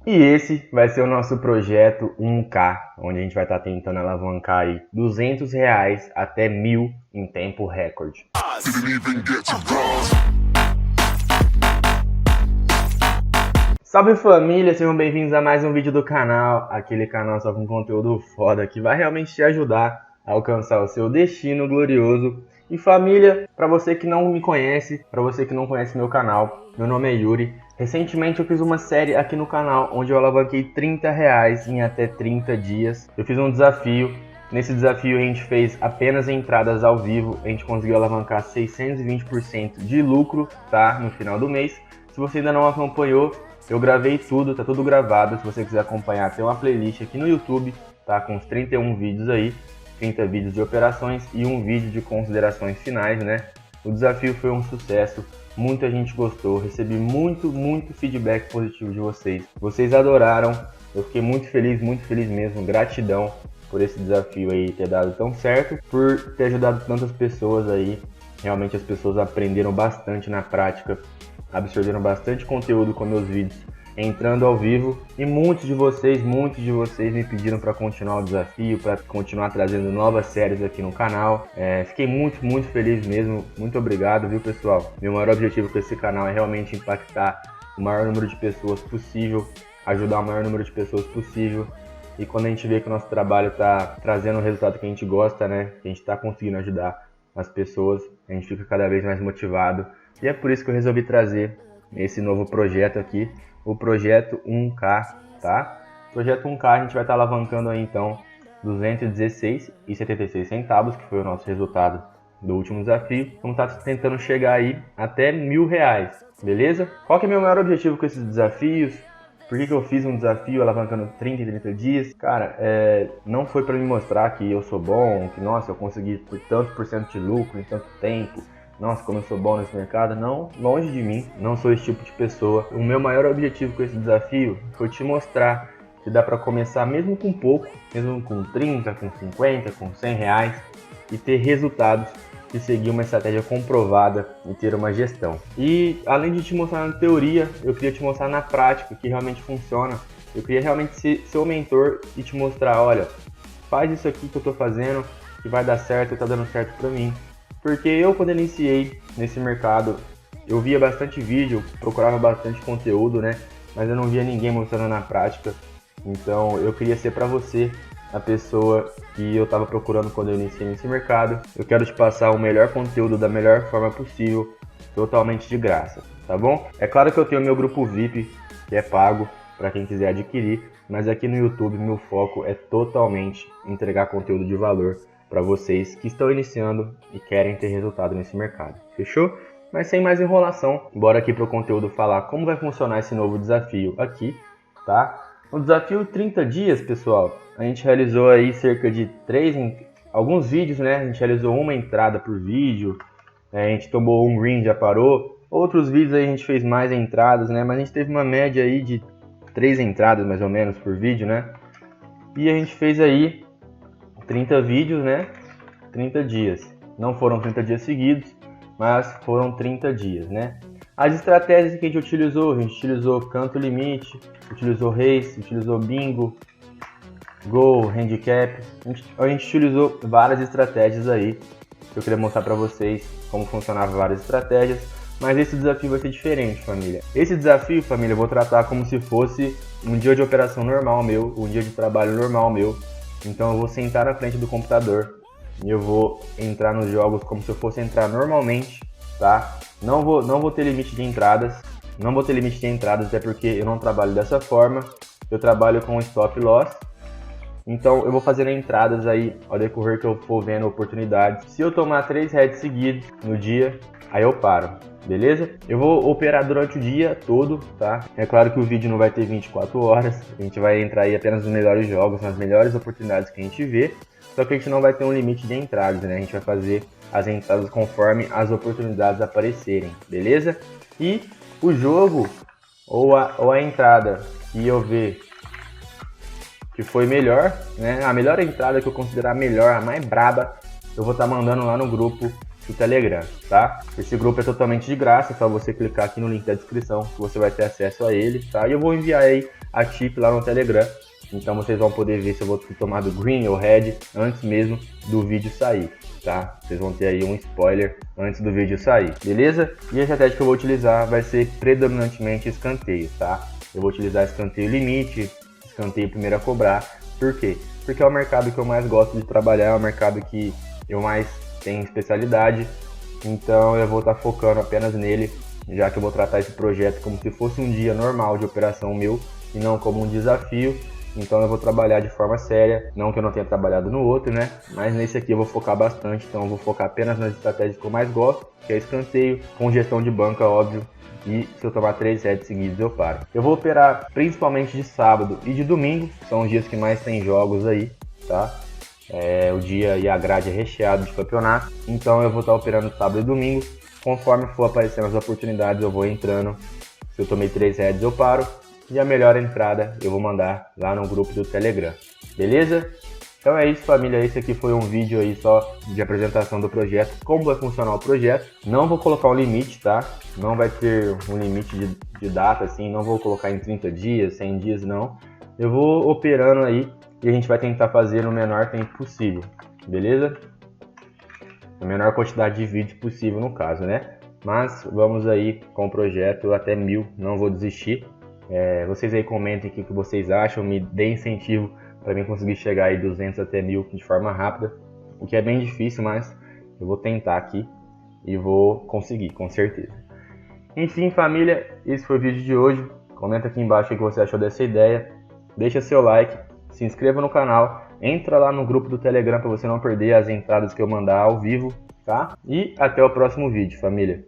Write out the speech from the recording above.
E esse vai ser o nosso projeto 1K, onde a gente vai estar tentando alavancar aí R$200 até 1.000 em tempo recorde. Salve família, sejam bem-vindos a mais um vídeo do canal, aquele canal só com conteúdo foda que vai realmente te ajudar a alcançar o seu destino glorioso. E família, para você que não me conhece, para você que não conhece meu canal, meu nome é Yuri. Recentemente eu fiz uma série aqui no canal onde eu alavanquei R$30 em até 30 dias. Eu fiz um desafio. Nesse desafio a gente fez apenas entradas ao vivo. A gente conseguiu alavancar 620% de lucro, tá? No final do mês. Se você ainda não acompanhou, eu gravei tudo, tá tudo gravado. Se você quiser acompanhar, tem uma playlist aqui no YouTube, tá? Com os 31 vídeos aí. 30 vídeos de operações e um vídeo de considerações finais, né? O desafio foi um sucesso. Muita gente gostou, recebi muito feedback positivo de vocês. Vocês adoraram, eu fiquei muito feliz mesmo. Gratidão por esse desafio aí ter dado tão certo, por ter ajudado tantas pessoas aí. Realmente as pessoas aprenderam bastante na prática, absorveram bastante conteúdo com meus vídeos entrando ao vivo, e muitos de vocês me pediram para continuar o desafio, para continuar trazendo novas séries aqui no canal. Fiquei muito feliz mesmo, muito obrigado, viu pessoal? Meu maior objetivo com esse canal é realmente impactar o maior número de pessoas possível, ajudar o maior número de pessoas possível, e quando a gente vê que o nosso trabalho está trazendo o resultado que a gente gosta, né, que a gente está conseguindo ajudar as pessoas, a gente fica cada vez mais motivado, e é por isso que eu resolvi trazer esse novo projeto aqui, o projeto 1K, tá? O projeto 1K a gente vai estar alavancando aí então R$216,76, que foi o nosso resultado do último desafio. Vamos estar tentando chegar aí até R$1.000, beleza? Qual que é o meu maior objetivo com esses desafios? Por que eu fiz um desafio alavancando 30 e 30 dias? Cara, não foi para me mostrar que eu sou bom, que nossa, eu consegui por tanto por cento de lucro em tanto tempo. Nossa, como eu sou bom nesse mercado. Não, longe de mim, não sou esse tipo de pessoa. O meu maior objetivo com esse desafio foi te mostrar que dá para começar mesmo com pouco, mesmo com 30, com 50, com R$100 e ter resultados e seguir uma estratégia comprovada e ter uma gestão. E além de te mostrar na teoria, eu queria te mostrar na prática que realmente funciona. Eu queria realmente ser seu mentor e te mostrar, olha, faz isso aqui que eu tô fazendo, que vai dar certo, tá dando certo para mim. Porque eu, quando iniciei nesse mercado, eu via bastante vídeo, procurava bastante conteúdo, né? Mas eu não via ninguém mostrando na prática. Então eu queria ser para você a pessoa que eu estava procurando quando eu iniciei nesse mercado. Eu quero te passar o melhor conteúdo da melhor forma possível, totalmente de graça, tá bom? É claro que eu tenho meu grupo VIP, que é pago para quem quiser adquirir, mas aqui no YouTube meu foco é totalmente entregar conteúdo de valor para vocês que estão iniciando e querem ter resultado nesse mercado, fechou? Mas sem mais enrolação, bora aqui para o conteúdo falar como vai funcionar esse novo desafio aqui, tá? No desafio 30 dias, pessoal, a gente realizou aí cerca de alguns vídeos, né? A gente realizou uma entrada por vídeo, a gente tomou um green, já parou. Outros vídeos aí a gente fez mais entradas, né? Mas a gente teve uma média aí de 3 entradas mais ou menos por vídeo, né? E a gente fez aí 30 vídeos, né? 30 dias. Não foram 30 dias seguidos, mas foram 30 dias, né? As estratégias que a gente utilizou canto limite, utilizou race, utilizou bingo, go, handicap. A gente utilizou várias estratégias aí. Eu queria mostrar para vocês como funcionavam várias estratégias, mas esse desafio vai ser diferente, família. Esse desafio, família, eu vou tratar como se fosse um dia de operação normal meu, um dia de trabalho normal meu. Então eu vou sentar na frente do computador e eu vou entrar nos jogos como se eu fosse entrar normalmente, tá? Não vou ter limite de entradas, até porque eu não trabalho dessa forma. Eu trabalho com stop loss. Então eu vou fazendo entradas aí ao decorrer que eu for vendo oportunidades. Se eu tomar 3 heads seguidos no dia, aí eu paro, beleza? Eu vou operar durante o dia todo, tá? É claro que o vídeo não vai ter 24 horas, a gente vai entrar aí apenas nos melhores jogos, nas melhores oportunidades que a gente vê, só que a gente não vai ter um limite de entradas, né? A gente vai fazer as entradas conforme as oportunidades aparecerem, beleza? E o jogo ou a entrada que eu ver que foi melhor, né? A melhor entrada que eu considerar melhor, a mais braba, eu vou estar mandando lá no grupo do Telegram, tá? Esse grupo é totalmente de graça, é só você clicar aqui no link da descrição que você vai ter acesso a ele, tá? E eu vou enviar aí a tip lá no Telegram, então vocês vão poder ver se eu vou tomar do green ou red antes mesmo do vídeo sair, tá? Vocês vão ter aí um spoiler antes do vídeo sair, beleza? E a estratégia que eu vou utilizar vai ser predominantemente escanteio, tá? Eu vou utilizar escanteio limite, escanteio primeiro a cobrar. Por quê? Porque é o mercado que eu mais gosto de trabalhar, é o mercado que eu mais tenho especialidade, então eu vou estar focando apenas nele, já que eu vou tratar esse projeto como se fosse um dia normal de operação meu e não como um desafio. Então eu vou trabalhar de forma séria, não que eu não tenha trabalhado no outro, né? Mas nesse aqui eu vou focar bastante, então eu vou focar apenas nas estratégias que eu mais gosto, que é escanteio, com gestão de banca, óbvio. E se eu tomar 3 heads seguidos eu paro. Eu vou operar principalmente de sábado e de domingo, são os dias que mais tem jogos aí, tá? O dia e a grade é recheado de campeonato, então eu vou estar operando sábado e domingo. Conforme for aparecendo as oportunidades eu vou entrando. Se eu tomei 3 heads eu paro. E a melhor entrada eu vou mandar lá no grupo do Telegram, beleza? Então é isso, família, esse aqui foi um vídeo aí só de apresentação do projeto, como vai funcionar o projeto. Não vou colocar um limite, tá? Não vai ter um limite de data, assim, não vou colocar em 30 dias, 100 dias, não. Eu vou operando aí e a gente vai tentar fazer no menor tempo possível, beleza? A menor quantidade de vídeos possível no caso, né? Mas vamos aí com o projeto até 1000, não vou desistir. Vocês aí comentem o que vocês acham, me deem incentivo para mim conseguir chegar aí 200 até 1000 de forma rápida, o que é bem difícil, mas eu vou tentar aqui e vou conseguir, com certeza. Enfim, família, esse foi o vídeo de hoje. Comenta aqui embaixo o que você achou dessa ideia, deixa seu like, se inscreva no canal, entra lá no grupo do Telegram para você não perder as entradas que eu mandar ao vivo, tá? E até o próximo vídeo, família.